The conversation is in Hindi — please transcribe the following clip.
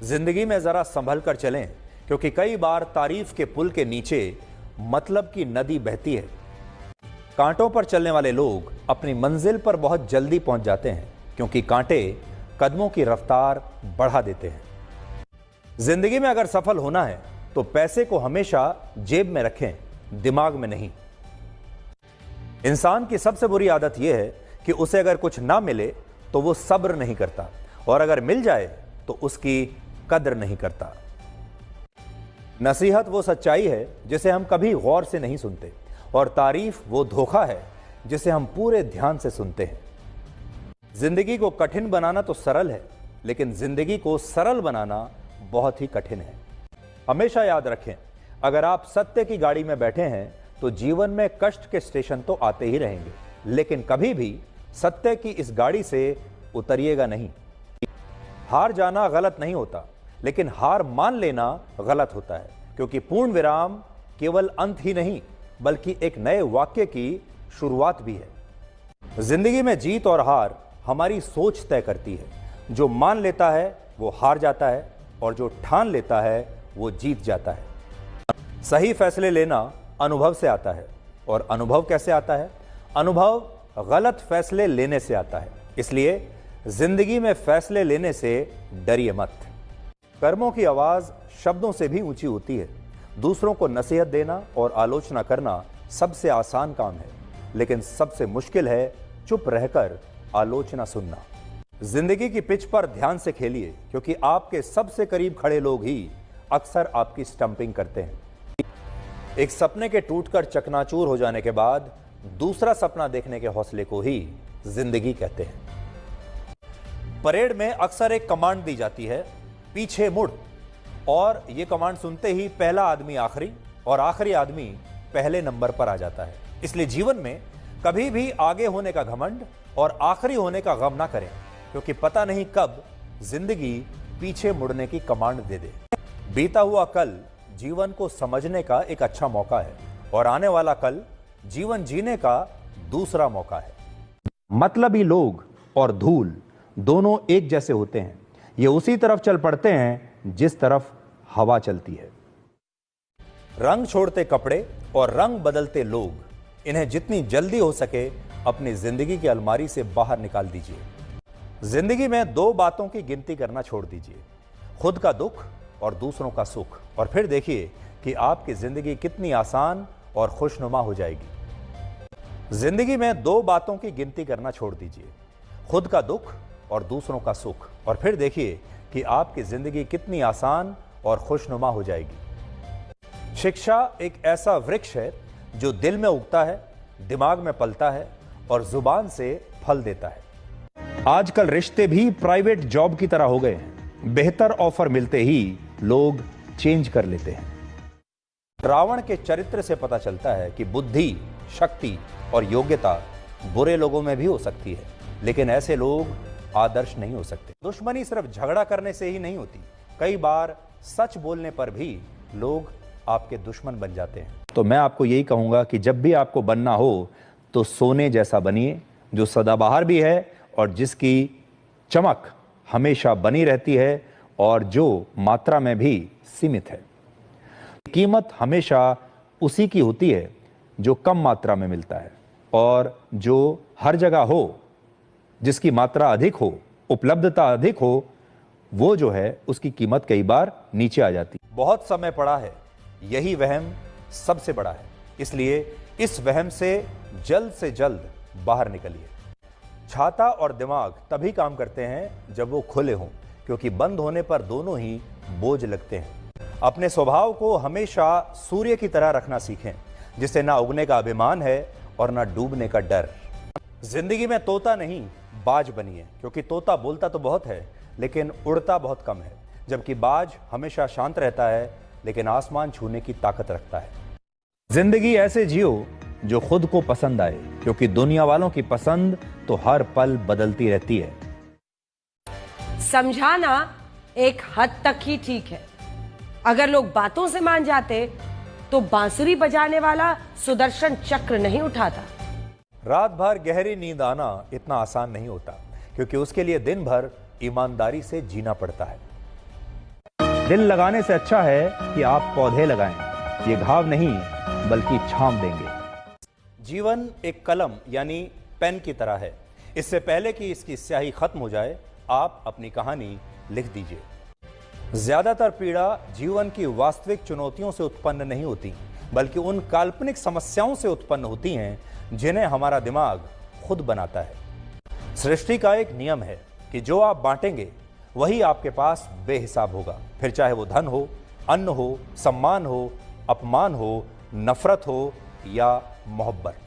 जिंदगी में जरा संभल कर चलें, क्योंकि कई बार तारीफ के पुल के नीचे मतलब की नदी बहती है। कांटों पर चलने वाले लोग अपनी मंजिल पर बहुत जल्दी पहुंच जाते हैं, क्योंकि कांटे कदमों की रफ्तार बढ़ा देते हैं। जिंदगी में अगर सफल होना है तो पैसे को हमेशा जेब में रखें, दिमाग में नहीं। इंसान की सबसे बुरी आदत यह है कि उसे अगर कुछ ना मिले तो वो सब्र नहीं करता, और अगर मिल जाए तो उसकी कद्र नहीं करता। नसीहत वो सच्चाई है जिसे हम कभी गौर से नहीं सुनते, और तारीफ वो धोखा है जिसे हम पूरे ध्यान से सुनते हैं। जिंदगी को कठिन बनाना तो सरल है, लेकिन जिंदगी को सरल बनाना बहुत ही कठिन है। हमेशा याद रखें, अगर आप सत्य की गाड़ी में बैठे हैं तो जीवन में कष्ट के स्टेशन तो आते ही रहेंगे, लेकिन कभी भी सत्य की इस गाड़ी से उतरिएगा नहीं। हार जाना गलत नहीं होता, लेकिन हार मान लेना गलत होता है, क्योंकि पूर्ण विराम केवल अंत ही नहीं बल्कि एक नए वाक्य की शुरुआत भी है। जिंदगी में जीत और हार हमारी सोच तय करती है। जो मान लेता है वो हार जाता है, और जो ठान लेता है वो जीत जाता है। सही फैसले लेना अनुभव से आता है, और अनुभव कैसे आता है? अनुभव गलत फैसले लेने से आता है। इसलिए जिंदगी में फैसले लेने से डरिए मत। कर्मों की आवाज शब्दों से भी ऊंची होती है। दूसरों को नसीहत देना और आलोचना करना सबसे आसान काम है, लेकिन सबसे मुश्किल है चुप रहकर आलोचना सुनना। जिंदगी की पिच पर ध्यान से खेलिए, क्योंकि आपके सबसे करीब खड़े लोग ही अक्सर आपकी स्टंपिंग करते हैं। एक सपने के टूटकर चकनाचूर हो जाने के बाद दूसरा सपना देखने के हौसले को ही जिंदगी कहते हैं। परेड में अक्सर एक कमांड दी जाती है, पीछे मुड़, और यह कमांड सुनते ही पहला आदमी आखिरी और आखिरी आदमी पहले नंबर पर आ जाता है। इसलिए जीवन में कभी भी आगे होने का घमंड और आखिरी होने का गम ना करें, क्योंकि पता नहीं कब जिंदगी पीछे मुड़ने की कमांड दे दे। बीता हुआ कल जीवन को समझने का एक अच्छा मौका है, और आने वाला कल जीवन जीने का दूसरा मौका है। मतलबी लोग और धूल दोनों एक जैसे होते हैं। ये उसी तरफ चल पड़ते हैं जिस तरफ हवा चलती है। रंग छोड़ते कपड़े और रंग बदलते लोग, इन्हें जितनी जल्दी हो सके अपनी जिंदगी की अलमारी से बाहर निकाल दीजिए। जिंदगी में दो बातों की गिनती करना छोड़ दीजिए, खुद का दुख और दूसरों का सुख, और फिर देखिए कि आपकी जिंदगी कितनी आसान और खुशनुमा हो जाएगी। जिंदगी में दो बातों की गिनती करना छोड़ दीजिए, खुद का दुख और दूसरों का सुख, और फिर देखिए कि आपकी जिंदगी कितनी आसान और खुशनुमा हो जाएगी। शिक्षा एक ऐसा वृक्ष है जो दिल में उगता है, दिमाग में पलता है और जुबान से फल देता है। आजकल रिश्ते भी प्राइवेट जॉब की तरह हो गए हैं। बेहतर ऑफर मिलते ही लोग चेंज कर लेते हैं। रावण के चरित्र से पता चलता है कि बुद्धि, शक्ति और योग्यता बुरे लोगों में भी हो सकती है, लेकिन ऐसे लोग आदर्श नहीं हो सकते। दुश्मनी सिर्फ झगड़ा करने से ही नहीं होती, कई बार सच बोलने पर भी लोग आपके दुश्मन बन जाते हैं। तो मैं आपको यही कहूंगा कि जब भी आपको बनना हो तो सोने जैसा बनिए, जो सदाबहार भी है और जिसकी चमक हमेशा बनी रहती है, और जो मात्रा में भी सीमित है। कीमत हमेशा उसी की होती है जो कम मात्रा में मिलता है, और जो हर जगह हो, जिसकी मात्रा अधिक हो, उपलब्धता अधिक हो, वो जो है उसकी कीमत कई बार नीचे आ जाती है। बहुत समय पड़ा है, यही वहम सबसे बड़ा है, इसलिए इस वहम से जल्द बाहर निकलिए। छाता और दिमाग तभी काम करते हैं जब वो खुले हों, क्योंकि बंद होने पर दोनों ही बोझ लगते हैं। अपने स्वभाव को हमेशा सूर्य की तरह रखना सीखें, जिससे ना उगने का अभिमान है और ना डूबने का डर। जिंदगी में तोता नहीं, बाज बनिए, क्योंकि तोता बोलता तो बहुत है लेकिन उड़ता बहुत कम है, जबकि बाज हमेशा शांत रहता है लेकिन आसमान छूने की ताकत रखता है। जिंदगी ऐसे जियो जो खुद को पसंद आए, क्योंकि दुनिया वालों की पसंद तो हर पल बदलती रहती है। समझाना एक हद तक ही ठीक है। अगर लोग बातों से मान जाते तो बांसुरी बजाने वाला सुदर्शन चक्र नहीं उठाता। रात भर गहरी नींद आना इतना आसान नहीं होता, क्योंकि उसके लिए दिन भर ईमानदारी से जीना पड़ता है। दिल लगाने से अच्छा है कि आप पौधे लगाएं। ये घाव नहीं बल्कि छांव देंगे। जीवन एक कलम यानी पेन की तरह है। इससे पहले कि इसकी स्याही खत्म हो जाए, आप अपनी कहानी लिख दीजिए। ज्यादातर पीड़ा जीवन की वास्तविक चुनौतियों से उत्पन्न नहीं होती, बल्कि उन काल्पनिक समस्याओं से उत्पन्न होती हैं जिन्हें हमारा दिमाग खुद बनाता है। सृष्टि का एक नियम है कि जो आप बांटेंगे वही आपके पास बेहिसाब होगा, फिर चाहे वो धन हो, अन्न हो, सम्मान हो, अपमान हो, नफरत हो या मोहब्बत।